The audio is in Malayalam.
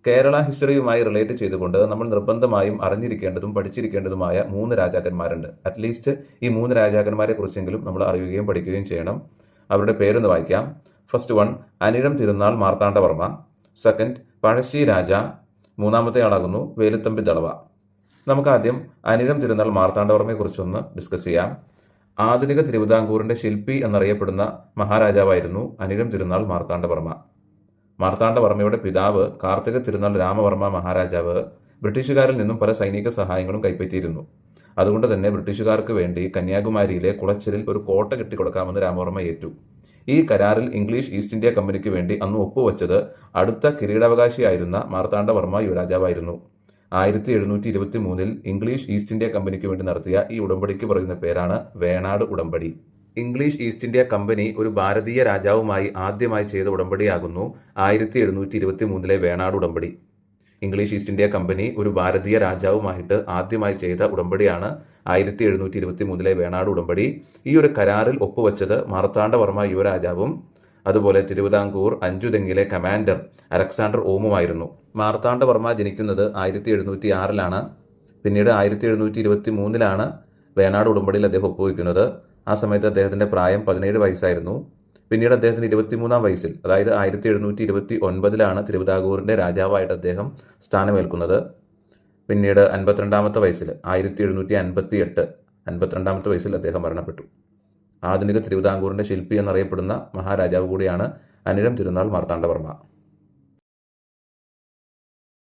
കേരള ഹിസ്റ്ററിയുമായി റിലേറ്റ് ചെയ്തുകൊണ്ട് നമ്മൾ നിർബന്ധമായും അറിഞ്ഞിരിക്കേണ്ടതും പഠിച്ചിരിക്കേണ്ടതുമായ 3 രാജാക്കന്മാരുണ്ട്. അറ്റ്ലീസ്റ്റ് ഈ 3 രാജാക്കന്മാരെ കുറിച്ചെങ്കിലും നമ്മൾ അറിയുകയും പഠിക്കുകയും ചെയ്യണം. അവരുടെ പേരൊന്ന് വായിക്കാം. First one Anizham Thirunal Marthanda Varma. Second Pazhassi രാജ. മൂന്നാമത്തെ ആളാകുന്നു വേലുത്തമ്പി ദളവ. നമുക്ക് ആദ്യം അനിഴം തിരുനാൾ മാർത്താണ്ഡവർമ്മയെ കുറിച്ചൊന്ന് ഡിസ്കസ് ചെയ്യാം. ആധുനിക തിരുവിതാംകൂറിന്റെ ശില്പി എന്നറിയപ്പെടുന്ന മഹാരാജാവായിരുന്നു അനിഴം തിരുനാൾ മാർത്താണ്ഡവർമ്മ. മാർത്താണ്ഡവർമ്മയുടെ പിതാവ് കാർത്തിക തിരുനാൾ രാമവർമ്മ മഹാരാജാവ് ബ്രിട്ടീഷുകാരിൽ നിന്നും പല സൈനിക സഹായങ്ങളും കൈപ്പറ്റിയിരുന്നു. അതുകൊണ്ട് തന്നെ ബ്രിട്ടീഷുകാർക്ക് വേണ്ടി കന്യാകുമാരിയിലെ കുളച്ചലിൽ ഒരു കോട്ട കെട്ടിക്കൊടുക്കാമെന്ന് രാമവർമ്മ ഏറ്റു. ഈ കരാറിൽ ഇംഗ്ലീഷ് ഈസ്റ്റ് ഇന്ത്യ കമ്പനിക്ക് വേണ്ടി അന്ന് ഒപ്പുവെച്ചത് അടുത്ത കിരീടാവകാശിയായിരുന്ന മാർത്താണ്ഡവർമ്മ യുവരാജാവായിരുന്നു. 1723 ഇംഗ്ലീഷ് ഈസ്റ്റ് ഇന്ത്യ കമ്പനിക്ക് വേണ്ടി നടത്തിയ ഈ ഉടമ്പടിക്ക് പറയുന്ന പേരാണ് വേണാട് ഉടമ്പടി. ഇംഗ്ലീഷ് ഈസ്റ്റ് ഇന്ത്യ കമ്പനി ഒരു ഭാരതീയ രാജാവുമായി ആദ്യമായി ചെയ്ത ഉടമ്പടിയാകുന്നു 1723 വേണാട് ഉടമ്പടി. ഇംഗ്ലീഷ് ഈസ്റ്റ് ഇന്ത്യ കമ്പനി ഒരു ഭാരതീയ രാജാവുമായിട്ട് ആദ്യമായി ചെയ്ത ഉടമ്പടിയാണ് 1723 വേണാട് ഉടമ്പടി. ഈ ഒരു കരാറിൽ ഒപ്പുവെച്ചത് മാർത്താണ്ഡവർമ്മ യുവരാജാവും അതുപോലെ തിരുവിതാംകൂർ അഞ്ചുതെങ്ങിലെ കമാൻഡർ അലക്സാണ്ടർ ഓമുമായിരുന്നു. മാർത്താണ്ഡവർമ്മ ജനിക്കുന്നത് 1706 പിന്നീട് 1723 വേണാട് ഉടമ്പടിയിൽ അദ്ദേഹം ഒപ്പുവെക്കുന്നത്. ആ സമയത്ത് അദ്ദേഹത്തിൻ്റെ പ്രായം 17 വയസ്സായിരുന്നു. പിന്നീട് അദ്ദേഹത്തിന് 23-ാം വയസ്സിൽ, അതായത് 1729 തിരുവിതാംകൂറിൻ്റെ രാജാവായിട്ട് അദ്ദേഹം സ്ഥാനമേൽക്കുന്നത്. പിന്നീട് 52-ാമത്തെ വയസ്സിൽ 1758 വയസ്സിൽ അദ്ദേഹം മരണപ്പെട്ടു. ആധുനിക തിരുവിതാംകൂറിൻ്റെ ശില്പി എന്നറിയപ്പെടുന്ന മഹാരാജാവ് കൂടിയാണ് അനിഴം തിരുനാൾ മാർത്താണ്ഡവർമ്മ.